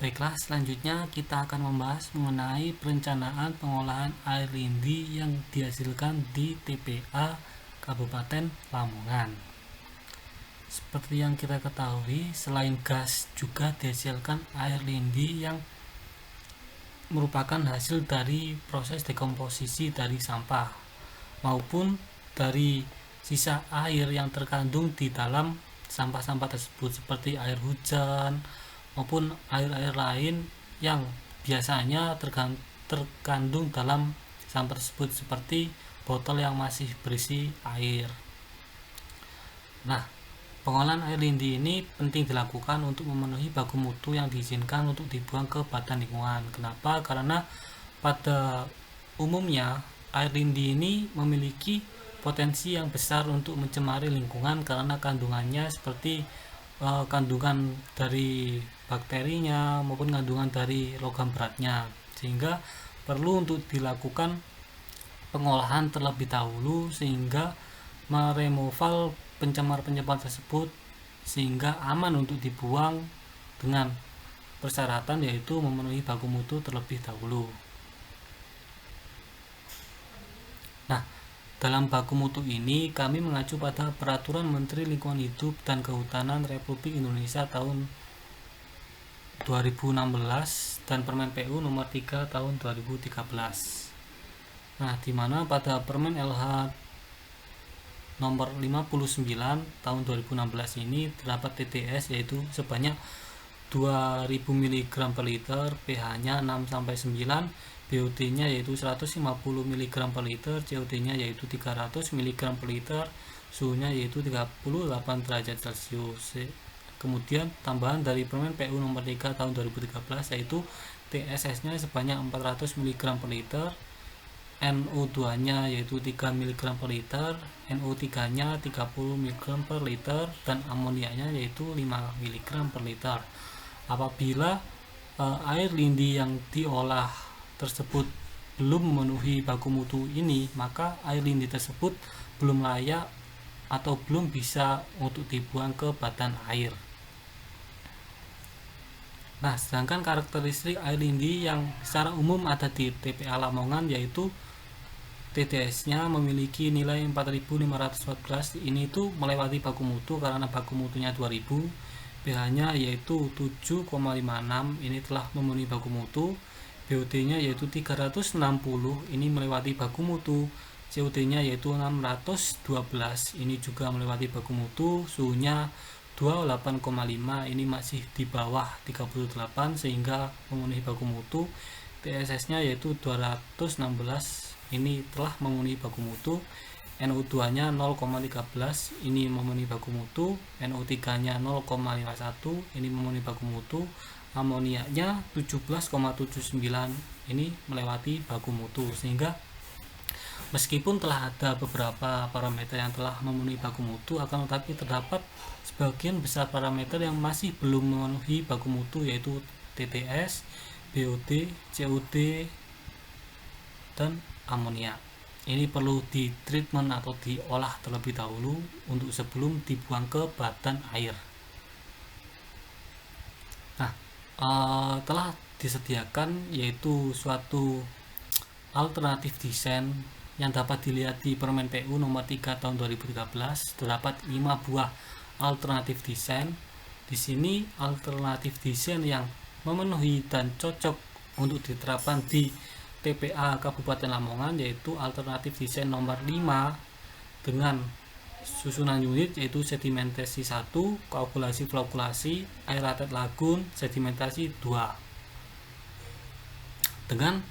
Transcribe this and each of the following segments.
Baiklah, selanjutnya kita akan membahas mengenai perencanaan pengolahan air lindi yang dihasilkan di TPA Kabupaten Lamongan. Seperti yang kita ketahui, selain gas juga dihasilkan air lindi yang merupakan hasil dari proses dekomposisi dari sampah maupun dari sisa air yang terkandung di dalam sampah-sampah tersebut, seperti air hujan maupun air-air lain yang biasanya terkandung dalam sampah tersebut, seperti botol yang masih berisi air. Nah, pengolahan air lindi ini penting dilakukan untuk memenuhi baku mutu yang diizinkan untuk dibuang ke badan lingkungan. Kenapa? Karena pada umumnya air lindi ini memiliki potensi yang besar untuk mencemari lingkungan karena kandungannya seperti kandungan dari bakterinya maupun kandungan dari logam beratnya, sehingga perlu untuk dilakukan pengolahan terlebih dahulu sehingga meremoval pencemar-pencemar tersebut sehingga aman untuk dibuang dengan persyaratan yaitu memenuhi baku mutu terlebih dahulu. Nah, dalam baku mutu ini kami mengacu pada Peraturan Menteri Lingkungan Hidup dan Kehutanan Republik Indonesia tahun 2016 dan Permen PU nomor 3 tahun 2013. Nah, di mana pada Permen LH nomor 59 tahun 2016 ini terdapat TTS yaitu sebanyak 2000 mg per liter, pH-nya 6-9, BOD-nya yaitu 150 mg per liter, COD-nya yaitu 300 mg per liter, suhunya yaitu 38 derajat Celcius. Kemudian tambahan dari Permen PU nomor 3 tahun 2013 yaitu TSS-nya sebanyak 400 mg per liter, NO2-nya yaitu 3 mg per liter, NO3-nya 30 mg per liter, dan amoniaknya yaitu 5 mg per liter. Apabila air lindi yang diolah tersebut belum memenuhi baku mutu ini, maka air lindi tersebut belum layak atau belum bisa untuk dibuang ke badan air. Nah, sedangkan karakteristik air lindi yang secara umum ada di TPA Lamongan yaitu TDS-nya memiliki nilai 4514, ini tuh melewati baku mutu karena baku mutunya 2000, pH-nya yaitu 7,56, ini telah memenuhi baku mutu, BOD-nya yaitu 360, ini melewati baku mutu, COD-nya yaitu 612, ini juga melewati baku mutu, suhunya 28,5, ini masih di bawah 38 sehingga memenuhi baku mutu, TSS-nya yaitu 216, ini telah memenuhi baku mutu, NO2-nya 0,13, ini memenuhi baku mutu, NO3-nya 0,51, ini memenuhi baku mutu, amoniaknya 17,79, ini melewati baku mutu, sehingga meskipun telah ada beberapa parameter yang telah memenuhi baku mutu, akan tetapi terdapat sebagian besar parameter yang masih belum memenuhi baku mutu yaitu TTS, BOD, COD, dan amoniak. Ini perlu di treatment atau diolah terlebih dahulu untuk sebelum dibuang ke badan air. Nah, telah disediakan yaitu suatu alternatif desain yang dapat dilihat di Permen PU nomor 3 tahun 2013. Terdapat 5 buah alternatif desain. Di sini alternatif desain yang memenuhi dan cocok untuk diterapkan di TPA Kabupaten Lamongan yaitu alternatif desain nomor 5 dengan susunan unit yaitu sedimentasi 1, koagulasi flockulasi, aerated lagoon, sedimentasi 2, dengan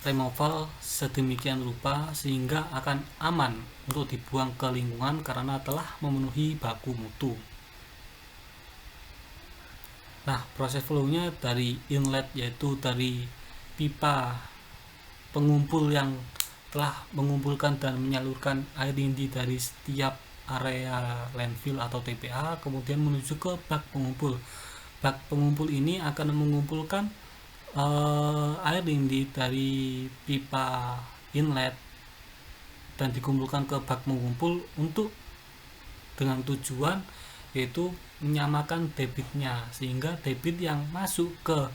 removal sedemikian rupa sehingga akan aman untuk dibuang ke lingkungan karena telah memenuhi baku mutu. Nah, proses flow-nya dari inlet yaitu dari pipa pengumpul yang telah mengumpulkan dan menyalurkan air lindi dari setiap area landfill atau TPA kemudian menuju ke bak pengumpul. Bak pengumpul ini akan mengumpulkan air lindi dari pipa inlet dan dikumpulkan ke bak pengumpul untuk dengan tujuan yaitu menyamakan debitnya sehingga debit yang masuk ke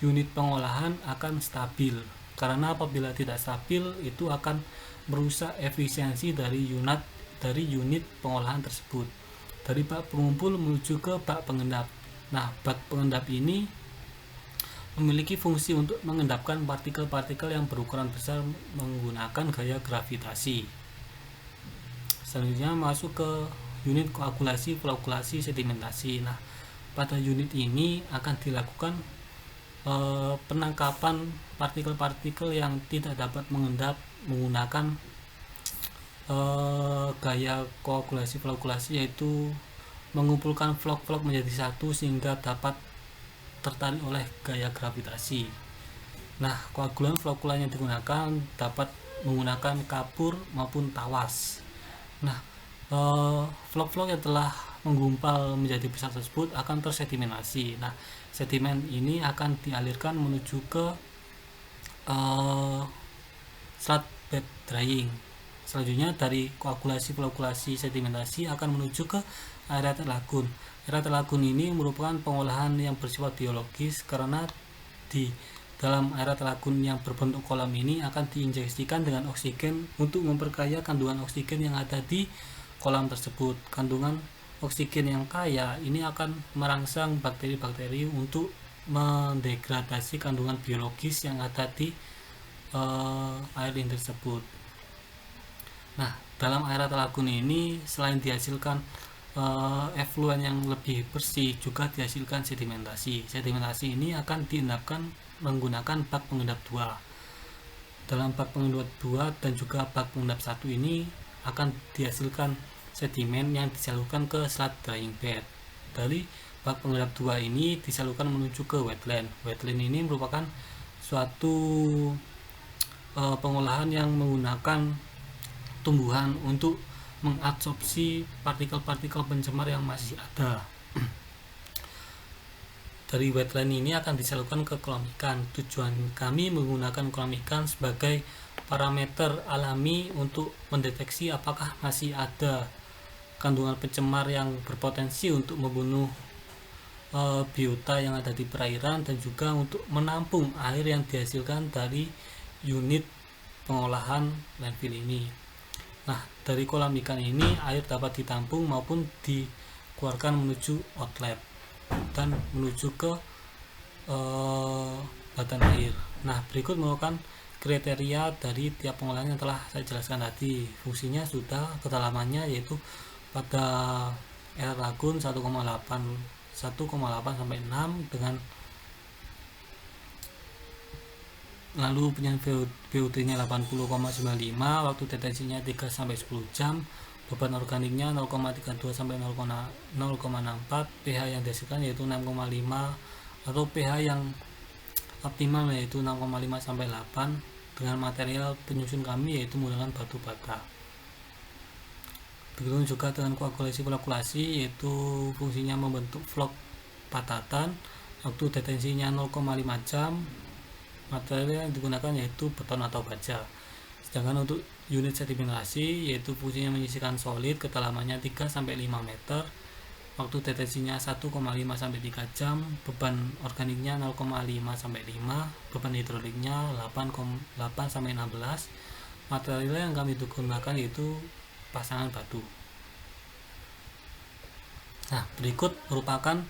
unit pengolahan akan stabil. Karena apabila tidak stabil itu akan merusak efisiensi dari unit pengolahan tersebut. Dari bak pengumpul menuju ke bak pengendap. Nah, bak pengendap ini memiliki fungsi untuk mengendapkan partikel-partikel yang berukuran besar menggunakan gaya gravitasi. Selanjutnya masuk ke unit koagulasi, flokkulasi, sedimentasi. Nah, pada unit ini akan dilakukan penangkapan partikel-partikel yang tidak dapat mengendap menggunakan gaya koagulasi, flokkulasi, yaitu mengumpulkan flok-flok menjadi satu sehingga dapat tertarik oleh gaya gravitasi. Nah, koagulan flokulan yang digunakan dapat menggunakan kapur maupun tawas. Nah, flok-flok yang telah menggumpal menjadi besar tersebut akan tersedimentasi. Nah, sedimen ini akan dialirkan menuju ke slat bed drying. Selanjutnya dari koagulasi, flokulasi, sedimentasi akan menuju ke aerated lagoon. Aerated lagoon ini merupakan pengolahan yang bersifat biologis karena di dalam aerated lagoon yang berbentuk kolam ini akan diinjeksikan dengan oksigen untuk memperkaya kandungan oksigen yang ada di kolam tersebut. Kandungan oksigen yang kaya ini akan merangsang bakteri-bakteri untuk mendegradasi kandungan biologis yang ada di air liur tersebut. Nah, dalam aerated lagoon ini selain dihasilkan efluen yang lebih bersih, juga dihasilkan sedimentasi. Sedimentasi ini akan diendapkan menggunakan bak pengendap 2. Dalam bak pengendap 2 dan juga bak pengendap 1 ini akan dihasilkan sedimen yang disalurkan ke slat drying bed. Dari bak pengendap 2 ini disalurkan menuju ke wetland. Wetland ini merupakan suatu pengolahan yang menggunakan tumbuhan untuk mengabsorpsi partikel-partikel pencemar yang masih ada. Dari wetland ini akan disalurkan ke kolam ikan. Tujuan kami menggunakan kolam ikan sebagai parameter alami untuk mendeteksi apakah masih ada kandungan pencemar yang berpotensi untuk membunuh biota yang ada di perairan, dan juga untuk menampung air yang dihasilkan dari unit pengolahan landfill ini. Nah, dari kolam ikan ini air dapat ditampung maupun dikeluarkan menuju outlet dan menuju ke badan air. Nah, berikut merupakan kriteria dari tiap pengolahan yang telah saya jelaskan tadi. Fungsinya sudah, kedalamannya yaitu pada air lagoon 1,8 sampai 6 dengan lalu punya VOD-nya 80,95, waktu detensinya 3 sampai 10 jam, beban organiknya 0,32 sampai 0,64, pH yang dihasilkan yaitu 6,5 atau pH yang optimal yaitu 6,5 sampai 8, dengan material penyusun kami yaitu menggunakan batu bata. Begitu juga dengan koagulasi, flokkulasi, yaitu fungsinya membentuk flok patatan, waktu detensinya 0,5 jam, material yang digunakan yaitu beton atau baja. Sedangkan untuk unit sedimentasi yaitu fungsinya menyisihkan solid, kedalamannya 3 sampai 5 meter, waktu detensinya 1,5 sampai 3 jam, beban organiknya 0,5 sampai 5, beban hidroliknya 8 sampai 16. Material yang kami gunakan yaitu pasangan batu. Nah, berikut merupakan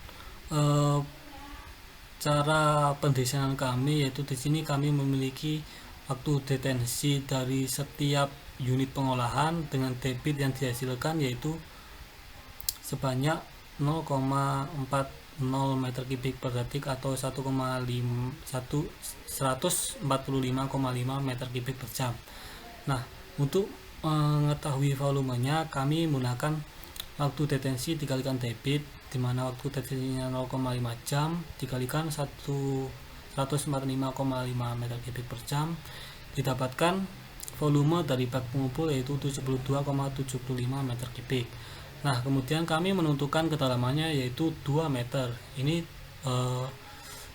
cara pendesainan kami, yaitu di sini kami memiliki waktu detensi dari setiap unit pengolahan dengan debit yang dihasilkan yaitu sebanyak 0,40 meter kubik per detik atau 145,5 meter kubik per jam. Nah, untuk mengetahui volumenya kami menggunakan waktu detensi dikalikan debit, di mana waktu detensinya 0,5 jam dikalikan 145,5 meter kubik per jam, didapatkan volume dari bak pengumpul yaitu 72,75 meter kubik. Nah, kemudian kami menentukan kedalamannya yaitu 2 meter. Ini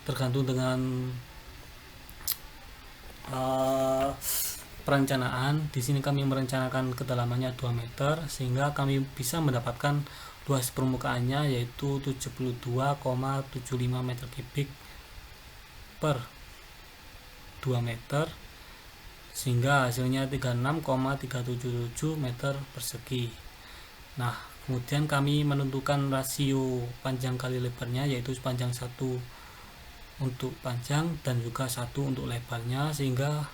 tergantung dengan perencanaan. Di sini kami merencanakan kedalamannya 2 meter sehingga kami bisa mendapatkan luas permukaannya yaitu 72,75 meter kubik per 2 meter sehingga hasilnya 36,377 meter persegi. Nah, kemudian kami menentukan rasio panjang kali lebarnya, yaitu panjang 1 untuk panjang dan juga 1 untuk lebarnya, sehingga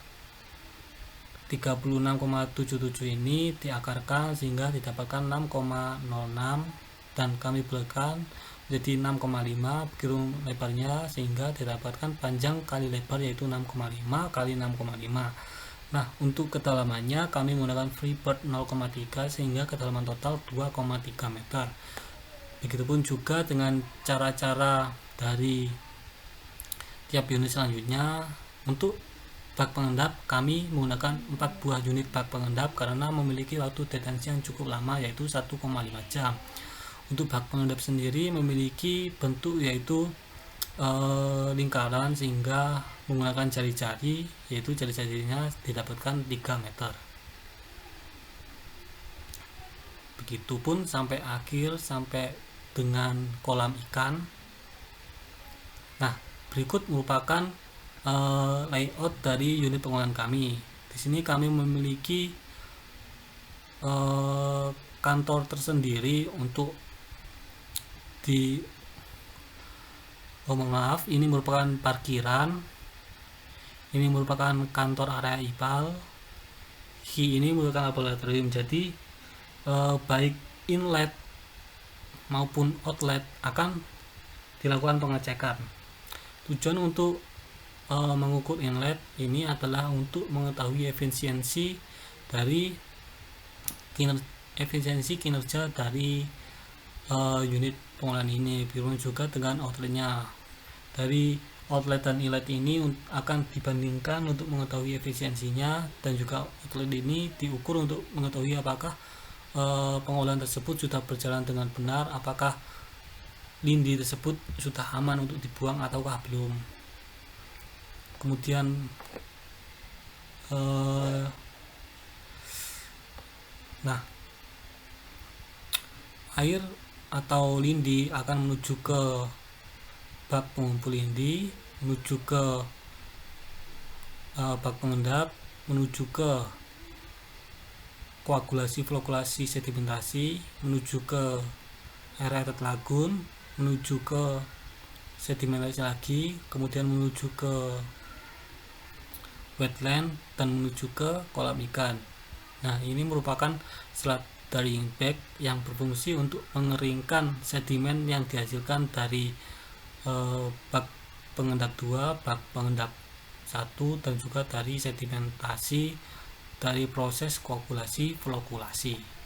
36,77 ini diakarkan sehingga didapatkan 6,06 dan kami bulatkan jadi 6,5 begitu lebarnya, sehingga didapatkan panjang kali lebar yaitu 6,5 kali 6,5. Nah, untuk kedalamannya kami menggunakan freebird 0,3 sehingga kedalaman total 2,3 meter. Begitupun juga dengan cara-cara dari tiap unit selanjutnya. Untuk bak pengendap kami menggunakan 4 buah unit bak pengendap karena memiliki waktu detensi yang cukup lama yaitu 1,5 jam. Untuk bak pengendap sendiri memiliki bentuk yaitu lingkaran sehingga menggunakan jari-jari, yaitu jari-jarinya didapatkan 3 meter. Begitupun sampai akhir, sampai dengan kolam ikan. Nah, berikut merupakan layout dari unit pengolahan kami. Di sini kami memiliki kantor tersendiri untuk maaf, ini merupakan parkiran, ini merupakan kantor area IPAL, ini merupakan laboratorium. Jadi baik inlet maupun outlet akan dilakukan pengecekan. Tujuan untuk mengukur inlet ini adalah untuk mengetahui efisiensi kinerja dari unit pengolahan ini. Begitu juga dengan outletnya. Dari outlet dan inlet ini akan dibandingkan untuk mengetahui efisiensinya, dan juga outlet ini diukur untuk mengetahui apakah pengolahan tersebut sudah berjalan dengan benar, apakah lindi tersebut sudah aman untuk dibuang ataukah belum. Kemudian nah, air atau lindi akan menuju ke bak pengumpul lindi, menuju ke bak pengendap, menuju ke koagulasi flokulasi sedimentasi, menuju ke aerated lagoon, menuju ke sedimentasi lagi, kemudian menuju ke wetland, dan menuju ke kolam ikan. Nah, ini merupakan sludging bag yang berfungsi untuk mengeringkan sedimen yang dihasilkan dari bak pengendap 2, bak pengendap 1, dan juga dari sedimentasi dari proses koagulasi flokulasi.